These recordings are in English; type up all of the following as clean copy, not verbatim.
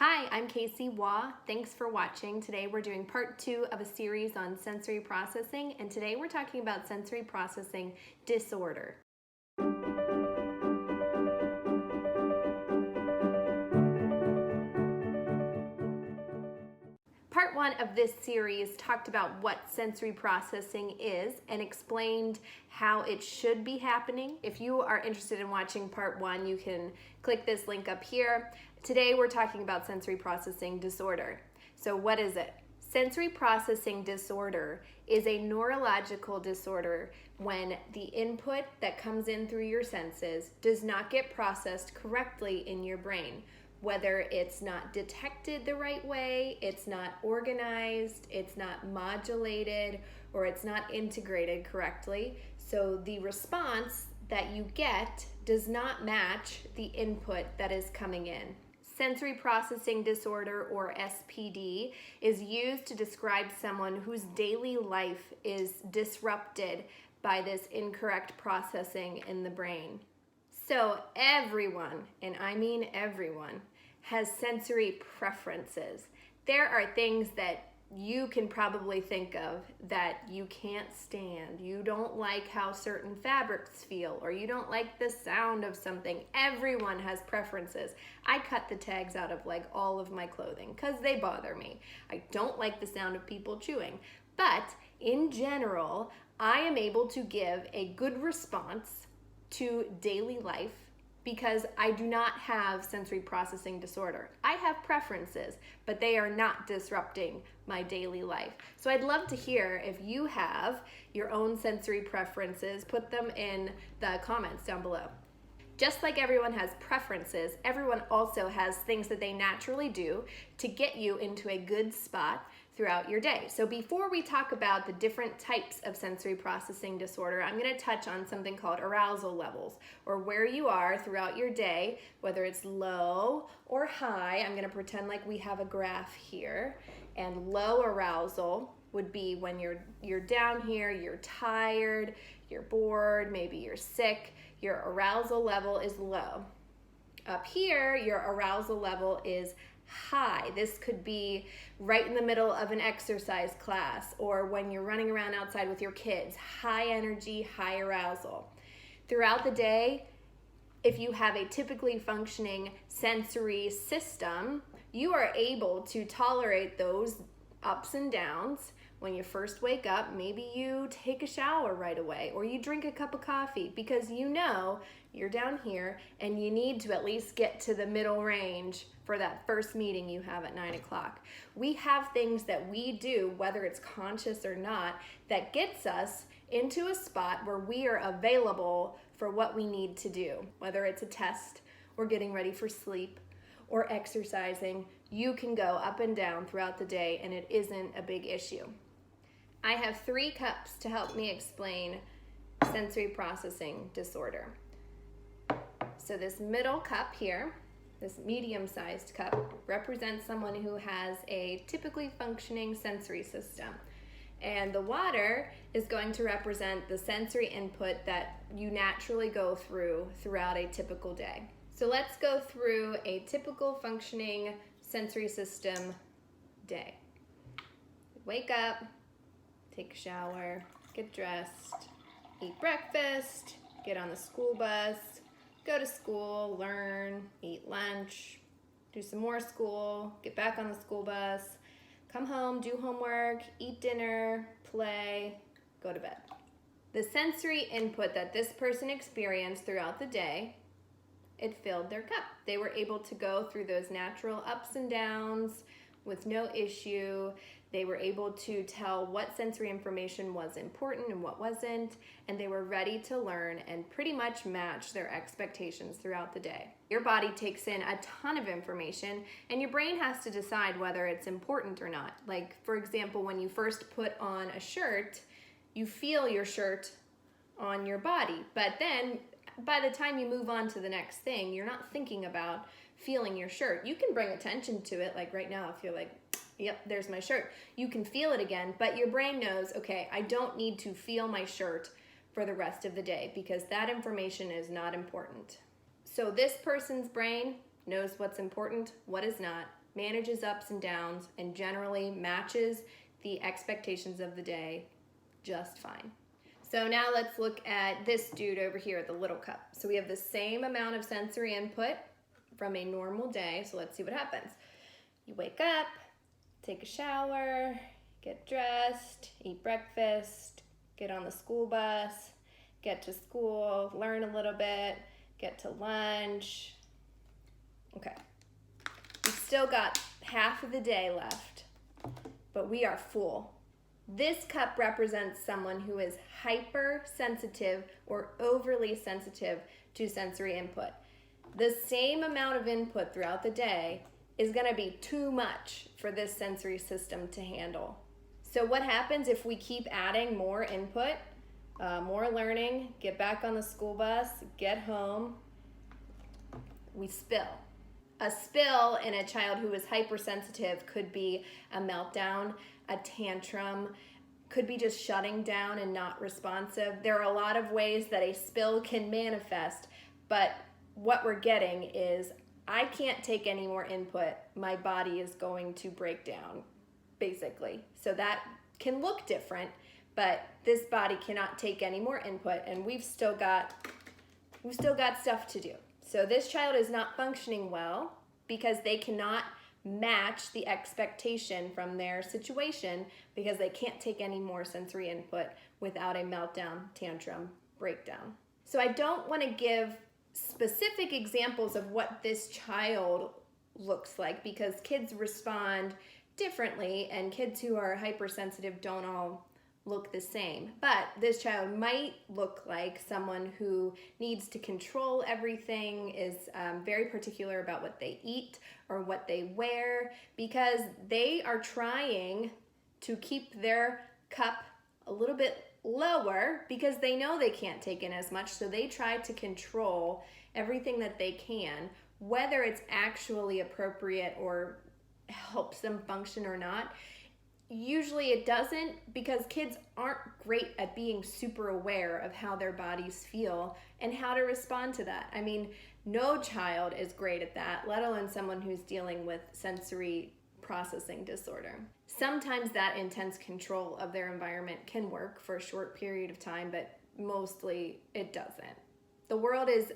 Hi, I'm Casey Waugh. Thanks for watching. Today we're doing part 2 of a series on sensory processing, and today we're talking about sensory processing disorder. Part 1 of this series talked about what sensory processing is and explained how it should be happening. If you are interested in watching part 1, you can click this link up here. Today we're talking about sensory processing disorder. So what is it? Sensory processing disorder is a neurological disorder when the input that comes in through your senses does not get processed correctly in your brain. Whether it's not detected the right way, it's not organized, it's not modulated, or it's not integrated correctly. So the response that you get does not match the input that is coming in. Sensory processing disorder, or SPD, is used to describe someone whose daily life is disrupted by this incorrect processing in the brain. So everyone, and I mean everyone, has sensory preferences. There are things that you can probably think of that you can't stand. You don't like how certain fabrics feel, or you don't like the sound of something. Everyone has preferences. I cut the tags out of like all of my clothing because they bother me. I don't like the sound of people chewing. But in general, I am able to give a good response to daily life because I do not have sensory processing disorder. I have preferences, but they are not disrupting my daily life. So I'd love to hear if you have your own sensory preferences. Put them in the comments down below. Just like everyone has preferences, everyone also has things that they naturally do to get you into a good spot throughout your day. So before we talk about the different types of sensory processing disorder, I'm going to touch on something called arousal levels, or where you are throughout your day, whether it's low or high. I'm going to pretend like we have a graph here, and low arousal would be when you're down here, you're tired, you're bored, maybe you're sick. Your arousal level is low. Up here, your arousal level is high. This could be right in the middle of an exercise class, or when you're running around outside with your kids. High energy, high arousal. Throughout the day, if you have a typically functioning sensory system, you are able to tolerate those ups and downs. When you first wake up, maybe you take a shower right away, or you drink a cup of coffee because you know you're down here and you need to at least get to the middle range for that first meeting you have at 9 o'clock. We have things that we do, whether it's conscious or not, that gets us into a spot where we are available for what we need to do. Whether it's a test, or getting ready for sleep, or exercising, you can go up and down throughout the day and it isn't a big issue. I have 3 cups to help me explain sensory processing disorder. So this middle cup here, this medium-sized cup, represents someone who has a typically functioning sensory system. And the water is going to represent the sensory input that you naturally go throughout a typical day. So let's go through a typical functioning sensory system day. Wake up, take a shower, get dressed, eat breakfast, get on the school bus, go to school, learn, eat lunch, do some more school, get back on the school bus, come home, do homework, eat dinner, play, go to bed. The sensory input that this person experienced throughout the day, it filled their cup. They were able to go through those natural ups and downs with no issue. They were able to tell what sensory information was important and what wasn't, and they were ready to learn and pretty much match their expectations throughout the day. Your body takes in a ton of information, and your brain has to decide whether it's important or not. Like, for example, when you first put on a shirt, you feel your shirt on your body, but then by the time you move on to the next thing, you're not thinking about feeling your shirt. You can bring attention to it, like right now, if you're like, yep, there's my shirt. You can feel it again, but your brain knows, okay, I don't need to feel my shirt for the rest of the day because that information is not important. So this person's brain knows what's important, what is not, manages ups and downs, and generally matches the expectations of the day just fine. So now let's look at this dude over here, the little cup. So we have the same amount of sensory input from a normal day. So let's see what happens. You wake up, take a shower, get dressed, eat breakfast, get on the school bus, get to school, learn a little bit, get to lunch. Okay. We've still got half of the day left, but we are full. This cup represents someone who is hypersensitive or overly sensitive to sensory input. The same amount of input throughout the day is going to be too much for this sensory system to handle. So what happens if we keep adding more input, more learning, get back on the school bus, get home? We spill. A spill in a child who is hypersensitive could be a meltdown, a tantrum, could be just shutting down and not responsive. There are a lot of ways that a spill can manifest, but what we're getting is, I can't take any more input. My body is going to break down, basically. So that can look different, but this body cannot take any more input, and we've still got stuff to do. So this child is not functioning well because they cannot match the expectation from their situation because they can't take any more sensory input without a meltdown, tantrum, breakdown. So I don't want to give specific examples of what this child looks like because kids respond differently and kids who are hypersensitive don't all look the same. But this child might look like someone who needs to control everything, is very particular about what they eat or what they wear because they are trying to keep their cup a little bit lower because they know they can't take in as much, so they try to control everything that they can, whether it's actually appropriate or helps them function or not. Usually it doesn't because kids aren't great at being super aware of how their bodies feel and how to respond to that. I mean, no child is great at that, let alone someone who's dealing with sensory processing disorder. Sometimes that intense control of their environment can work for a short period of time, but mostly it doesn't. The world is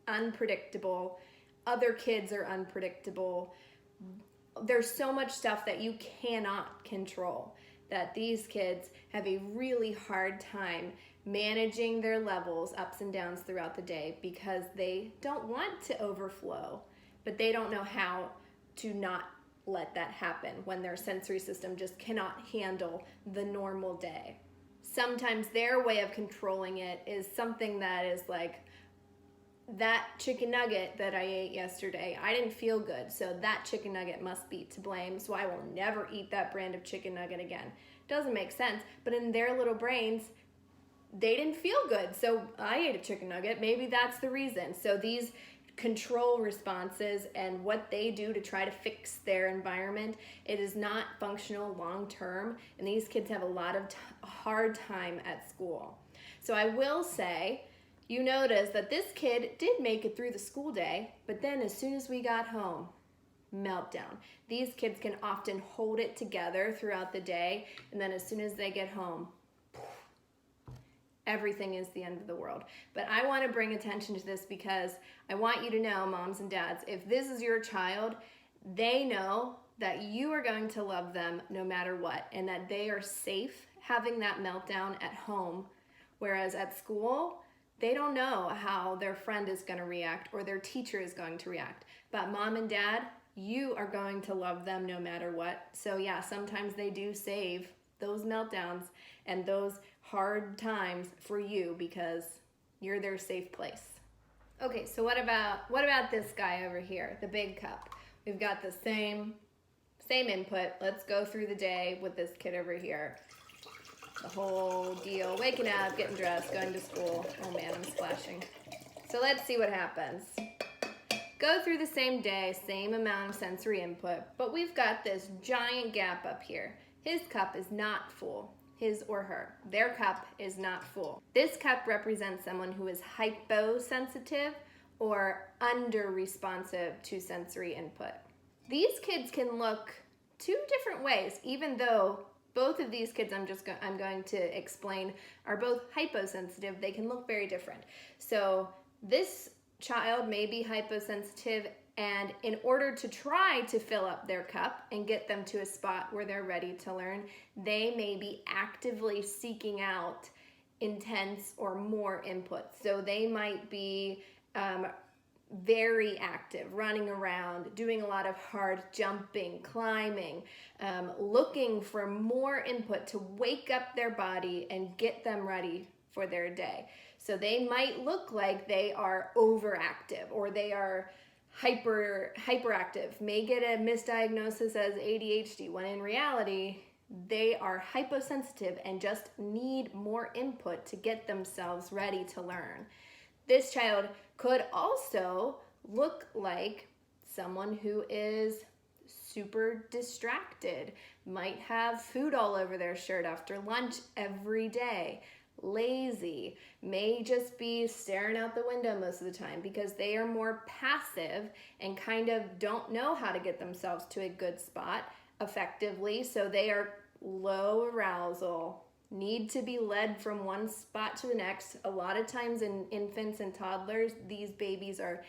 unpredictable. Other kids are unpredictable. There's so much stuff that you cannot control that these kids have a really hard time managing their levels, ups and downs throughout the day because they don't want to overflow, but they don't know how to not let that happen when their sensory system just cannot handle the normal day. Sometimes their way of controlling it is something that is like, that chicken nugget that I ate yesterday, I didn't feel good, so that chicken nugget must be to blame, so I will never eat that brand of chicken nugget again. Doesn't make sense, but in their little brains, they didn't feel good, so I ate a chicken nugget. Maybe that's the reason. So these control responses and what they do to try to fix their environment, it is not functional long term, and these kids have a lot of hard time at school. So I will say, you notice that this kid did make it through the school day, but then as soon as we got home, meltdown. These kids can often hold it together throughout the day, and then as soon as they get home, everything is the end of the world. But I want to bring attention to this because I want you to know, moms and dads, if this is your child, they know that you are going to love them no matter what, and that they are safe having that meltdown at home, whereas at school, they don't know how their friend is going to react or their teacher is going to react. But mom and dad, you are going to love them no matter what. So yeah, sometimes they do save those meltdowns and those hard times for you because you're their safe place. Okay, so what about this guy over here, the big cup? We've got the same input. Let's go through the day with this kid over here. The whole deal, waking up, getting dressed, going to school. Oh man, I'm splashing. So let's see what happens. Go through the same day, same amount of sensory input, but we've got this giant gap up here. His cup is not full. His or her. Their cup is not full. This cup represents someone who is hyposensitive or under responsive to sensory input. These kids can look two different ways, even though both of these kids I'm going to explain are both hyposensitive. They can look very different. So this child may be hyposensitive, and in order to try to fill up their cup and get them to a spot where they're ready to learn, they may be actively seeking out intense or more input. So they might be very active, running around, doing a lot of hard jumping, climbing, looking for more input to wake up their body and get them ready for their day. So they might look like they are overactive, or they are hyperactive, may get a misdiagnosis as ADHD, when in reality they are hyposensitive and just need more input to get themselves ready to learn. This child could also look like someone who is super distracted, might have food all over their shirt after lunch every day, lazy, may just be staring out the window most of the time because they are more passive and kind of don't know how to get themselves to a good spot effectively. So they are low arousal, need to be led from one spot to the next. A lot of times in infants and toddlers, these babies are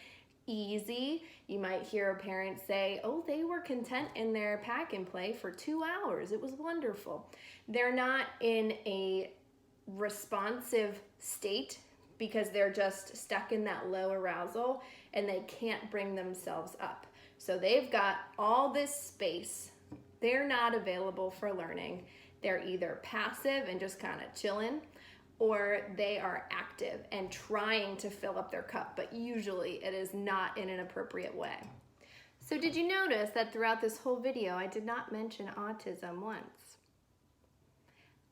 easy. You might hear a parent say, oh, they were content in their pack and play for 2 hours. It was wonderful. They're not in a responsive state because they're just stuck in that low arousal and they can't bring themselves up. So they've got all this space. They're not available for learning. They're either passive and just kind of chilling, or they are active and trying to fill up their cup, but usually it is not in an appropriate way. So did you notice that throughout this whole video, I did not mention autism once?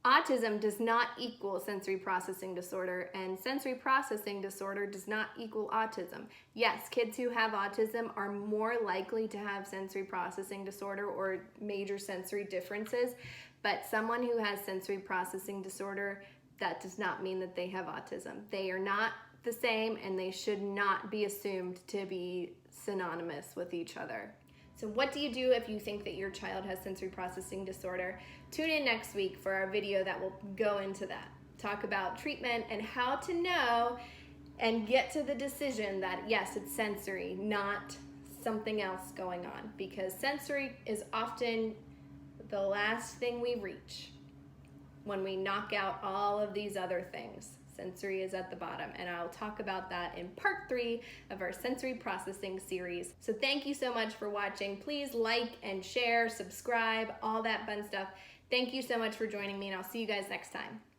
Autism does not equal sensory processing disorder, and sensory processing disorder does not equal autism. Yes, kids who have autism are more likely to have sensory processing disorder or major sensory differences, but someone who has sensory processing disorder, that does not mean that they have autism. They are not the same, and they should not be assumed to be synonymous with each other. So what do you do if you think that your child has sensory processing disorder? Tune in next week for our video that will go into that. Talk about treatment and how to know and get to the decision that yes, it's sensory, not something else going on, because sensory is often the last thing we reach when we knock out all of these other things. Sensory is at the bottom, and I'll talk about that in part 3 of our sensory processing series. So thank you so much for watching. Please like and share, subscribe, all that fun stuff. Thank you so much for joining me, and I'll see you guys next time.